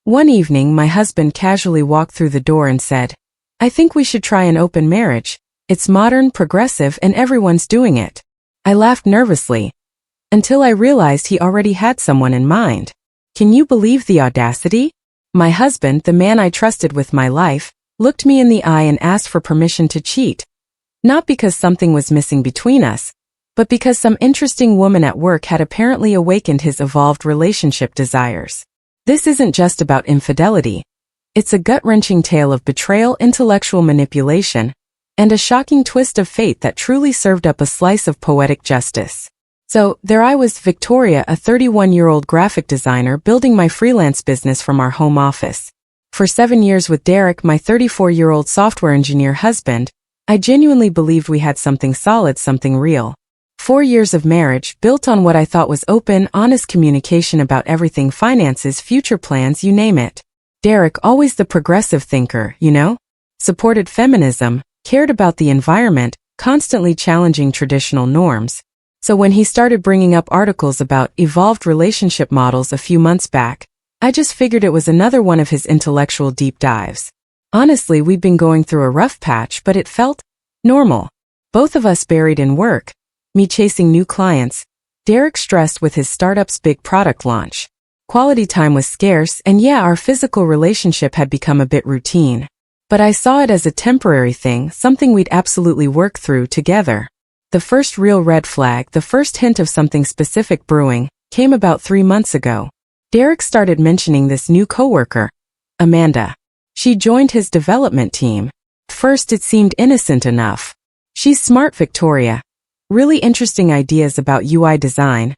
One evening, my husband casually walked through the door and said, "I think we should try an open marriage. It's modern, progressive, and everyone's doing it." I laughed nervously, until I realized he already had someone in mind. Can you believe the audacity? My husband, the man I trusted with my life, looked me in the eye and asked for permission to cheat. Not because something was missing between us, but because some interesting woman at work had apparently awakened his evolved relationship desires. This isn't just about infidelity. It's a gut-wrenching tale of betrayal, intellectual manipulation, and a shocking twist of fate that truly served up a slice of poetic justice. So, there I was, Victoria, a 31-year-old graphic designer, building my freelance business from our home office. For 7 years with Derek, my 34-year-old software engineer husband, I genuinely believed we had something solid, something real. 4 years of marriage, built on what I thought was open, honest communication about everything: finances, future plans, you name it. Derek, always the progressive thinker, supported feminism, cared about the environment, constantly challenging traditional norms. So when he started bringing up articles about evolved relationship models a few months back, I just figured it was another one of his intellectual deep dives. Honestly, we'd been going through a rough patch, but it felt normal. Both of us buried in work, me chasing new clients, Derek stressed with his startup's big product launch. Quality time was scarce, and yeah, our physical relationship had become a bit routine. But I saw it as a temporary thing, something we'd absolutely work through together. The first real red flag, the first hint of something specific brewing, came about 3 months ago. Derek started mentioning this new coworker, Amanda. She joined his development team. First, it seemed innocent enough. She's smart, Victoria. Really interesting ideas about UI design.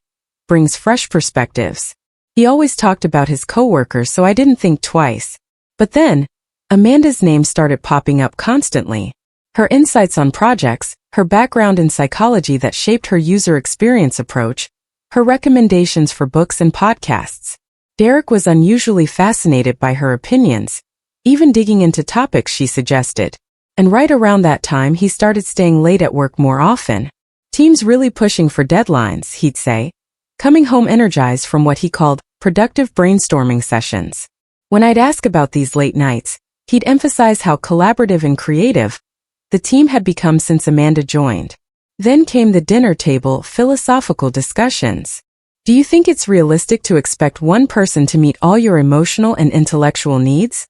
Brings fresh perspectives. He always talked about his coworkers, so I didn't think twice. But then, Amanda's name started popping up constantly. Her insights on projects, her background in psychology that shaped her user experience approach, her recommendations for books and podcasts. Derek was unusually fascinated by her opinions, even digging into topics she suggested. And right around that time, he started staying late at work more often. Teams really pushing for deadlines, he'd say, coming home energized from what he called productive brainstorming sessions. When I'd ask about these late nights, he'd emphasize how collaborative and creative the team had become since Amanda joined. Then came the dinner table, philosophical discussions. Do you think it's realistic to expect one person to meet all your emotional and intellectual needs?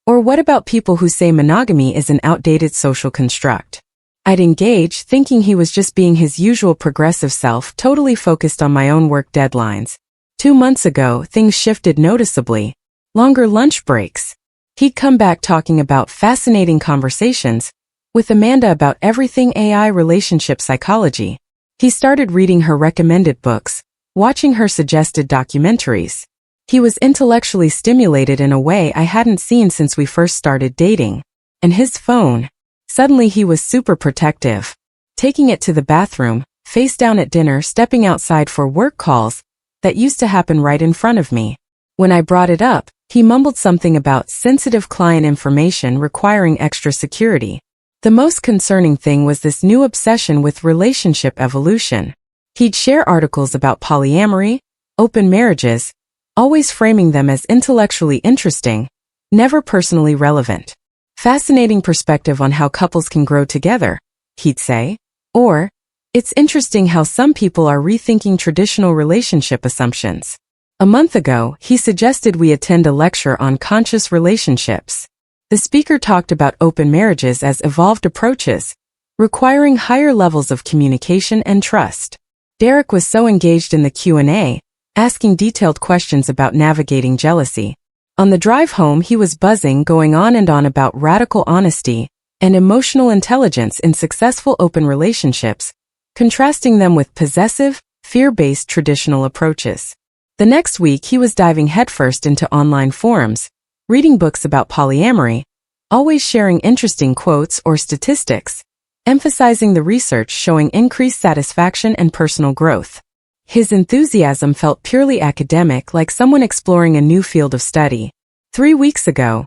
Or what about people who say monogamy is an outdated social construct? I'd engage, thinking he was just being his usual progressive self, totally focused on my own work deadlines. 2 months ago, things shifted noticeably. Longer lunch breaks. He'd come back talking about fascinating conversations with Amanda about everything AI, relationship psychology. He started reading her recommended books, watching her suggested documentaries. He was intellectually stimulated in a way I hadn't seen since we first started dating. And his phone. Suddenly he was super protective. Taking it to the bathroom, face down at dinner, stepping outside for work calls that used to happen right in front of me. When I brought it up, he mumbled something about sensitive client information requiring extra security. The most concerning thing was this new obsession with relationship evolution. He'd share articles about polyamory, open marriages, always framing them as intellectually interesting, never personally relevant. Fascinating perspective on how couples can grow together, he'd say. Or, it's interesting how some people are rethinking traditional relationship assumptions. A month ago, he suggested we attend a lecture on conscious relationships. The speaker talked about open marriages as evolved approaches, requiring higher levels of communication and trust. Derek was so engaged in the Q&A, asking detailed questions about navigating jealousy. On the drive home, he was buzzing, going on and on about radical honesty and emotional intelligence in successful open relationships, contrasting them with possessive, fear-based traditional approaches. The next week, he was diving headfirst into online forums, reading books about polyamory, always sharing interesting quotes or statistics, emphasizing the research showing increased satisfaction and personal growth. His enthusiasm felt purely academic, like someone exploring a new field of study. 3 weeks ago,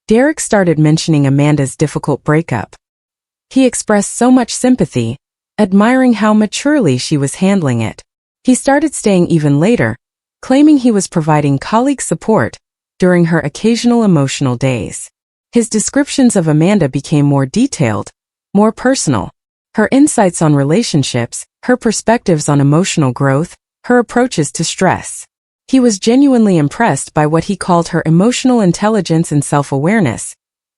Derek started mentioning Amanda's difficult breakup. He expressed so much sympathy, admiring how maturely she was handling it. He started staying even later, claiming he was providing colleague support, during her occasional emotional days. His descriptions of Amanda became more detailed, more personal. Her insights on relationships, her perspectives on emotional growth, her approaches to stress. He was genuinely impressed by what he called her emotional intelligence and self-awareness,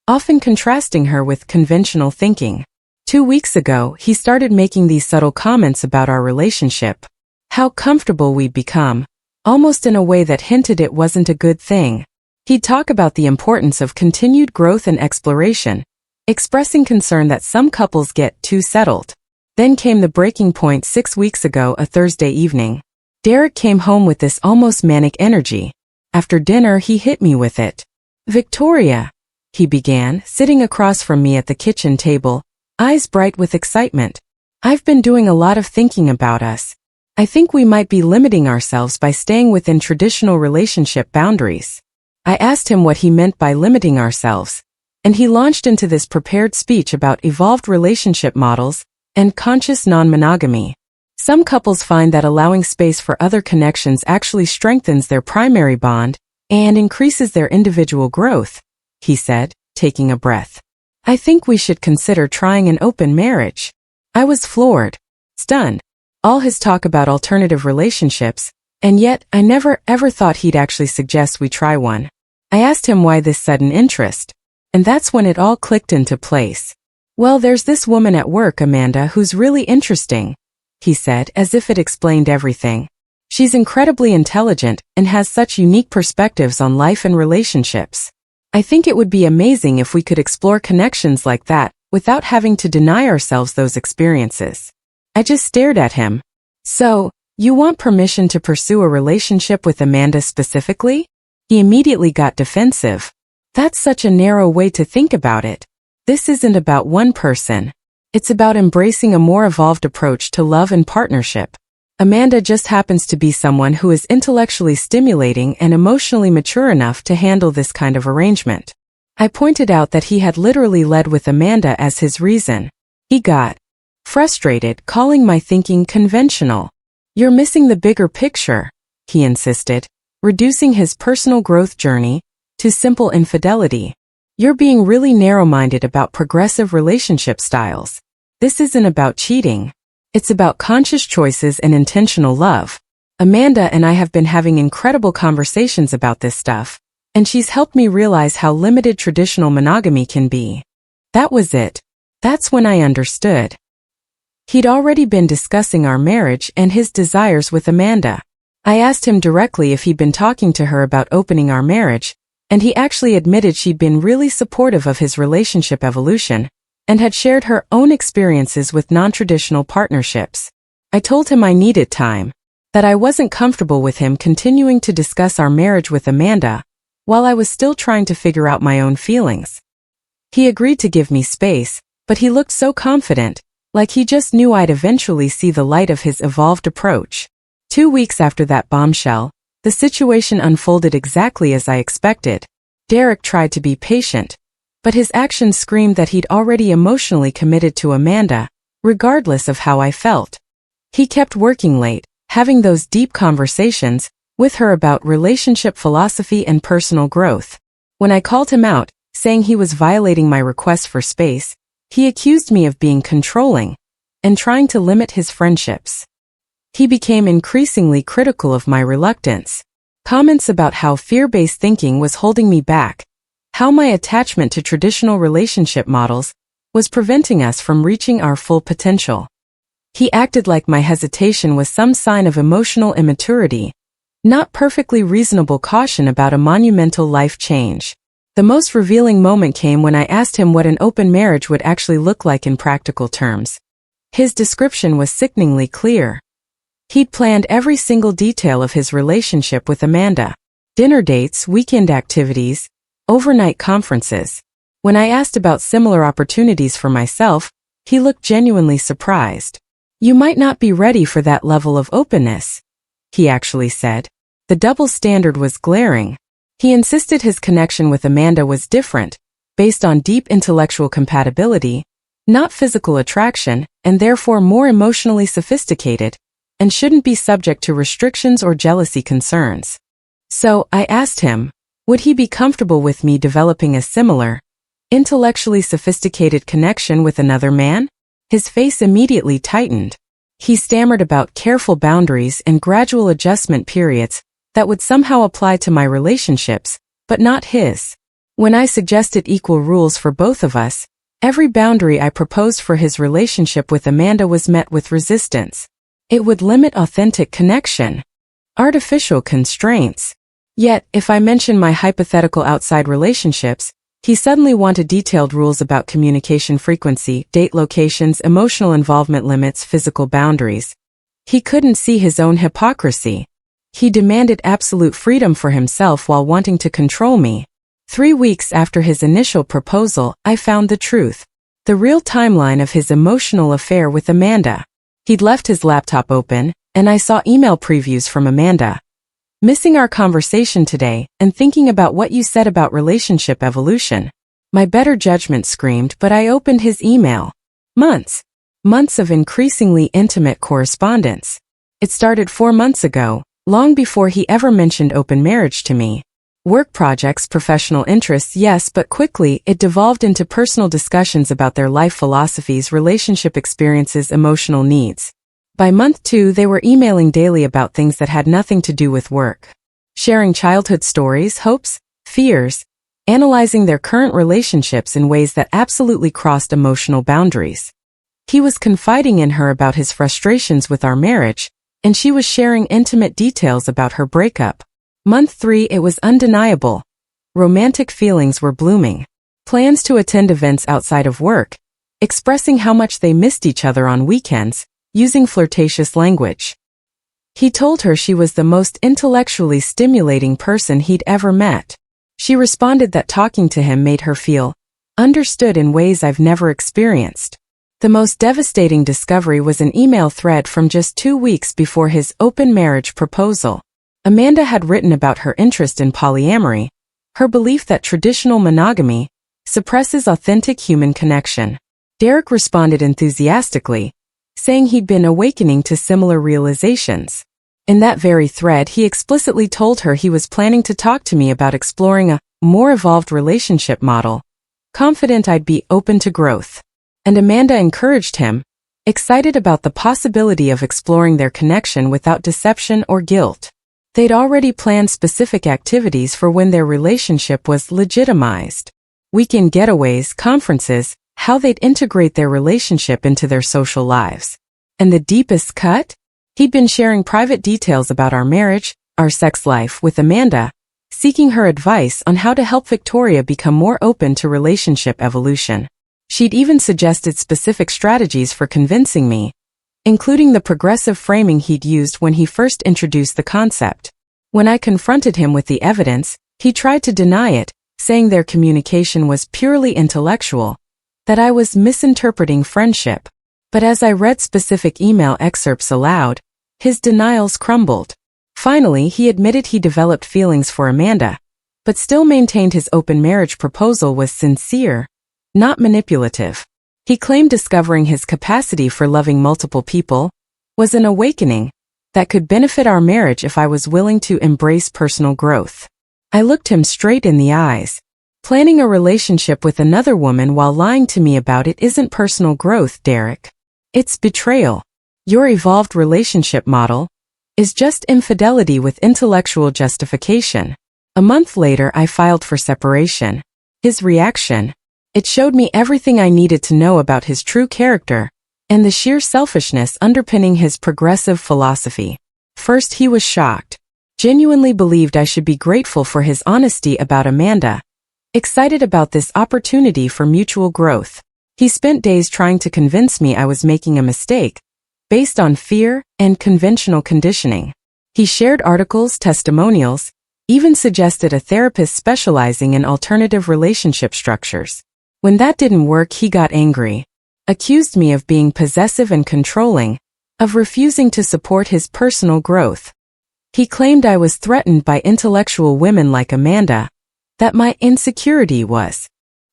often contrasting her with conventional thinking. 2 weeks ago, he started making these subtle comments about our relationship. How comfortable we'd become, almost in a way that hinted it wasn't a good thing. He'd talk about the importance of continued growth and exploration, expressing concern that some couples get too settled. Then came the breaking point 6 weeks ago, a Thursday evening. Derek came home with this almost manic energy. After dinner, he hit me with it. "Victoria," he began, sitting across from me at the kitchen table, eyes bright with excitement. "I've been doing a lot of thinking about us. I think we might be limiting ourselves by staying within traditional relationship boundaries." I asked him what he meant by limiting ourselves, and he launched into this prepared speech about evolved relationship models and conscious non-monogamy. Some couples find that allowing space for other connections actually strengthens their primary bond and increases their individual growth, he said, taking a breath. "I think we should consider trying an open marriage." I was floored, stunned. All his talk about alternative relationships, and yet I never ever thought he'd actually suggest we try one. I asked him why this sudden interest, and that's when it all clicked into place. "Well, there's this woman at work, Amanda, who's really interesting," he said, as if it explained everything. "She's incredibly intelligent and has such unique perspectives on life and relationships. I think it would be amazing if we could explore connections like that without having to deny ourselves those experiences." I just stared at him. "So, you want permission to pursue a relationship with Amanda specifically?" He immediately got defensive. "That's such a narrow way to think about it. This isn't about one person. It's about embracing a more evolved approach to love and partnership. Amanda just happens to be someone who is intellectually stimulating and emotionally mature enough to handle this kind of arrangement." I pointed out that he had literally led with Amanda as his reason. He got frustrated, calling my thinking conventional. "You're missing the bigger picture," he insisted, reducing his personal growth journey to simple infidelity. "You're being really narrow-minded about progressive relationship styles. This isn't about cheating. It's about conscious choices and intentional love. Amanda and I have been having incredible conversations about this stuff, and she's helped me realize how limited traditional monogamy can be." That was it. That's when I understood. He'd already been discussing our marriage and his desires with Amanda. I asked him directly if he'd been talking to her about opening our marriage, and he actually admitted she'd been really supportive of his relationship evolution and had shared her own experiences with non-traditional partnerships. I told him I needed time, that I wasn't comfortable with him continuing to discuss our marriage with Amanda while I was still trying to figure out my own feelings. He agreed to give me space, but he looked so confident, like he just knew I'd eventually see the light of his evolved approach. 2 weeks after that bombshell, the situation unfolded exactly as I expected. Derek tried to be patient, but his actions screamed that he'd already emotionally committed to Amanda, regardless of how I felt. He kept working late, having those deep conversations with her about relationship philosophy and personal growth. When I called him out, saying he was violating my request for space, he accused me of being controlling and trying to limit his friendships. He became increasingly critical of my reluctance. Comments about how fear-based thinking was holding me back, how my attachment to traditional relationship models was preventing us from reaching our full potential. He acted like my hesitation was some sign of emotional immaturity, not perfectly reasonable caution about a monumental life change. The most revealing moment came when I asked him what an open marriage would actually look like in practical terms. His description was sickeningly clear. He'd planned every single detail of his relationship with Amanda. Dinner dates, weekend activities, overnight conferences. When I asked about similar opportunities for myself, he looked genuinely surprised. "You might not be ready for that level of openness," he actually said. The double standard was glaring. He insisted his connection with Amanda was different, based on deep intellectual compatibility, not physical attraction, and therefore more emotionally sophisticated, and shouldn't be subject to restrictions or jealousy concerns. So I asked him, Would he be comfortable with me developing a similar, intellectually sophisticated connection with another man? His face immediately tightened. He stammered about careful boundaries and gradual adjustment periods that would somehow apply to my relationships, but not his. When I suggested equal rules for both of us, every boundary I proposed for his relationship with Amanda was met with resistance. It would limit authentic connection. Artificial constraints. Yet, if I mentioned my hypothetical outside relationships, he suddenly wanted detailed rules about communication frequency, date locations, emotional involvement limits, physical boundaries. He couldn't see his own hypocrisy. He demanded absolute freedom for himself while wanting to control me. 3 weeks after his initial proposal, I found the truth. The real timeline of his emotional affair with Amanda. He'd left his laptop open, and I saw email previews from Amanda. Missing our conversation today, and thinking about what you said about relationship evolution. My better judgment screamed, but I opened his email. Months. Months of increasingly intimate correspondence. It started 4 months ago, long before he ever mentioned open marriage to me. Work projects, professional interests, yes, but quickly it devolved into personal discussions about their life philosophies, relationship experiences, emotional needs. By month 2, they were emailing daily about things that had nothing to do with work. Sharing childhood stories, hopes, fears, analyzing their current relationships in ways that absolutely crossed emotional boundaries. He was confiding in her about his frustrations with our marriage, and she was sharing intimate details about her breakup. Month 3, it was undeniable. Romantic feelings were blooming. Plans to attend events outside of work, expressing how much they missed each other on weekends, using flirtatious language. He told her she was the most intellectually stimulating person he'd ever met. She responded that talking to him made her feel understood in ways I've never experienced. The most devastating discovery was an email thread from just 2 weeks before his open marriage proposal. Amanda had written about her interest in polyamory, her belief that traditional monogamy suppresses authentic human connection. Derek responded enthusiastically, saying he'd been awakening to similar realizations. In that very thread, he explicitly told her he was planning to talk to me about exploring a more evolved relationship model, confident I'd be open to growth. And Amanda encouraged him, excited about the possibility of exploring their connection without deception or guilt. They'd already planned specific activities for when their relationship was legitimized. Weekend getaways, conferences, how they'd integrate their relationship into their social lives. And the deepest cut? He'd been sharing private details about our marriage, our sex life with Amanda, seeking her advice on how to help Victoria become more open to relationship evolution. She'd even suggested specific strategies for convincing me, including the progressive framing he'd used when he first introduced the concept. When I confronted him with the evidence, he tried to deny it, saying their communication was purely intellectual, that I was misinterpreting friendship. But as I read specific email excerpts aloud, his denials crumbled. Finally, he admitted he developed feelings for Amanda, but still maintained his open marriage proposal was sincere, not manipulative. He claimed discovering his capacity for loving multiple people was an awakening that could benefit our marriage if I was willing to embrace personal growth. I looked him straight in the eyes. Planning a relationship with another woman while lying to me about it isn't personal growth, Derek. It's betrayal. Your evolved relationship model is just infidelity with intellectual justification. A month later, I filed for separation. His reaction? It showed me everything I needed to know about his true character and the sheer selfishness underpinning his progressive philosophy. First, he was shocked. Genuinely believed I should be grateful for his honesty about Amanda. Excited about this opportunity for mutual growth. He spent days trying to convince me I was making a mistake, based on fear and conventional conditioning. He shared articles, testimonials, even suggested a therapist specializing in alternative relationship structures. When that didn't work, he got angry. Accused me of being possessive and controlling, of refusing to support his personal growth. He claimed I was threatened by intellectual women like Amanda, that my insecurity was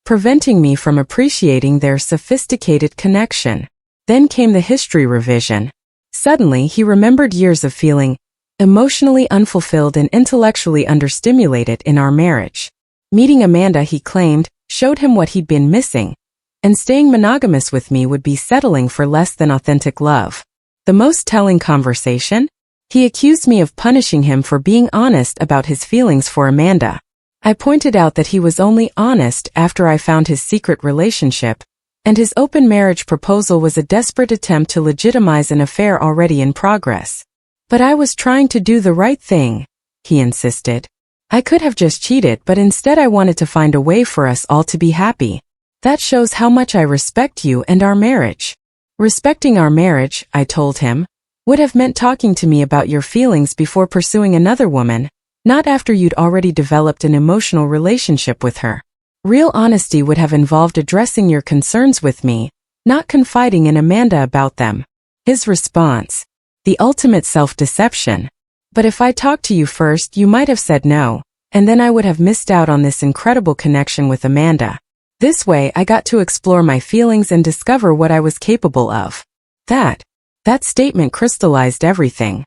preventing me from appreciating their sophisticated connection. Then came the history revision. Suddenly, he remembered years of feeling emotionally unfulfilled and intellectually understimulated in our marriage. Meeting Amanda, he claimed, showed him what he'd been missing, and staying monogamous with me would be settling for less than authentic love. The most telling conversation? He accused me of punishing him for being honest about his feelings for Amanda. I pointed out that he was only honest after I found his secret relationship, and his open marriage proposal was a desperate attempt to legitimize an affair already in progress. But I was trying to do the right thing, he insisted. I could have just cheated, but instead I wanted to find a way for us all to be happy. That shows how much I respect you and our marriage. Respecting our marriage, I told him, would have meant talking to me about your feelings before pursuing another woman, not after you'd already developed an emotional relationship with her. Real honesty would have involved addressing your concerns with me, not confiding in Amanda about them. His response: the ultimate self-deception. But if I talked to you first, you might have said no, and then I would have missed out on this incredible connection with Amanda. This way, I got to explore my feelings and discover what I was capable of. That statement crystallized everything.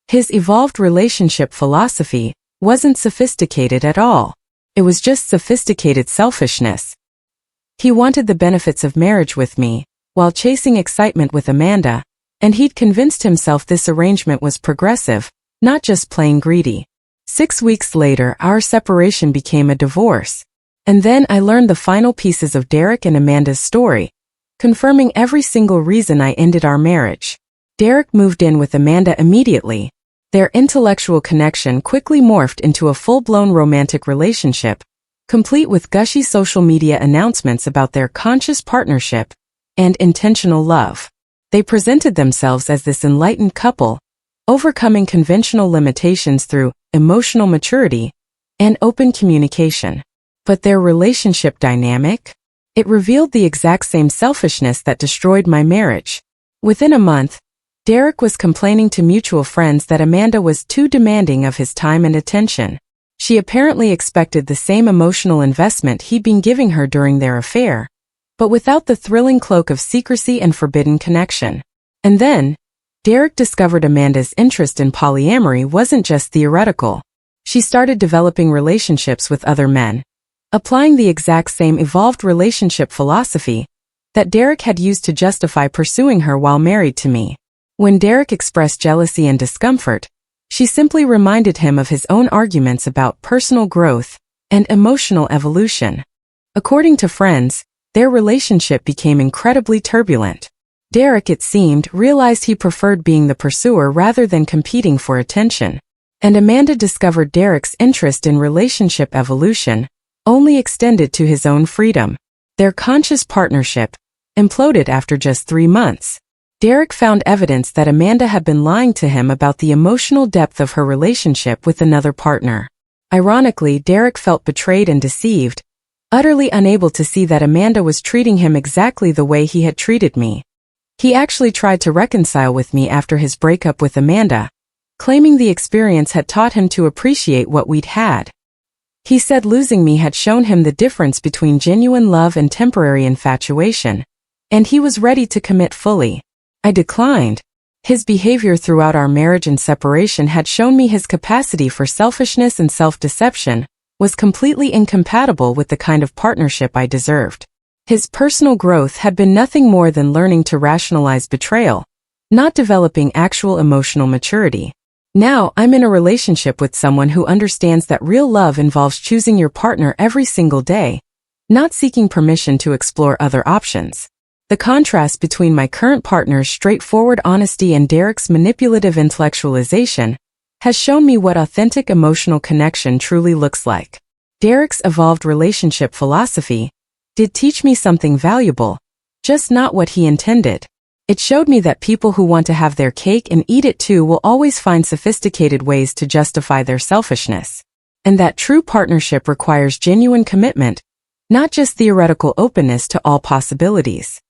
His evolved relationship philosophy wasn't sophisticated at all. It was just sophisticated selfishness. He wanted the benefits of marriage with me, while chasing excitement with Amanda, and he'd convinced himself this arrangement was progressive, not just plain greedy. 6 weeks later, our separation became a divorce. And then I learned the final pieces of Derek and Amanda's story, confirming every single reason I ended our marriage. Derek moved in with Amanda immediately. Their intellectual connection quickly morphed into a full-blown romantic relationship, complete with gushy social media announcements about their conscious partnership and intentional love. They presented themselves as this enlightened couple, overcoming conventional limitations through emotional maturity and open communication. But their relationship dynamic? It revealed the exact same selfishness that destroyed my marriage. Within a month, Derek was complaining to mutual friends that Amanda was too demanding of his time and attention. She apparently expected the same emotional investment he'd been giving her during their affair, but without the thrilling cloak of secrecy and forbidden connection. And then, Derek discovered Amanda's interest in polyamory wasn't just theoretical. She started developing relationships with other men, applying the exact same evolved relationship philosophy that Derek had used to justify pursuing her while married to me. When Derek expressed jealousy and discomfort, she simply reminded him of his own arguments about personal growth and emotional evolution. According to friends, their relationship became incredibly turbulent. Derek, it seemed, realized he preferred being the pursuer rather than competing for attention. And Amanda discovered Derek's interest in relationship evolution only extended to his own freedom. Their conscious partnership imploded after just 3 months. Derek found evidence that Amanda had been lying to him about the emotional depth of her relationship with another partner. Ironically, Derek felt betrayed and deceived, utterly unable to see that Amanda was treating him exactly the way he had treated me. He actually tried to reconcile with me after his breakup with Amanda, claiming the experience had taught him to appreciate what we'd had. He said losing me had shown him the difference between genuine love and temporary infatuation, and he was ready to commit fully. I declined. His behavior throughout our marriage and separation had shown me his capacity for selfishness and self-deception was completely incompatible with the kind of partnership I deserved. His personal growth had been nothing more than learning to rationalize betrayal, not developing actual emotional maturity. Now, I'm in a relationship with someone who understands that real love involves choosing your partner every single day, not seeking permission to explore other options. The contrast between my current partner's straightforward honesty and Derek's manipulative intellectualization has shown me what authentic emotional connection truly looks like. Derek's evolved relationship philosophy did teach me something valuable, just not what he intended. It showed me that people who want to have their cake and eat it too will always find sophisticated ways to justify their selfishness, and that true partnership requires genuine commitment, not just theoretical openness to all possibilities.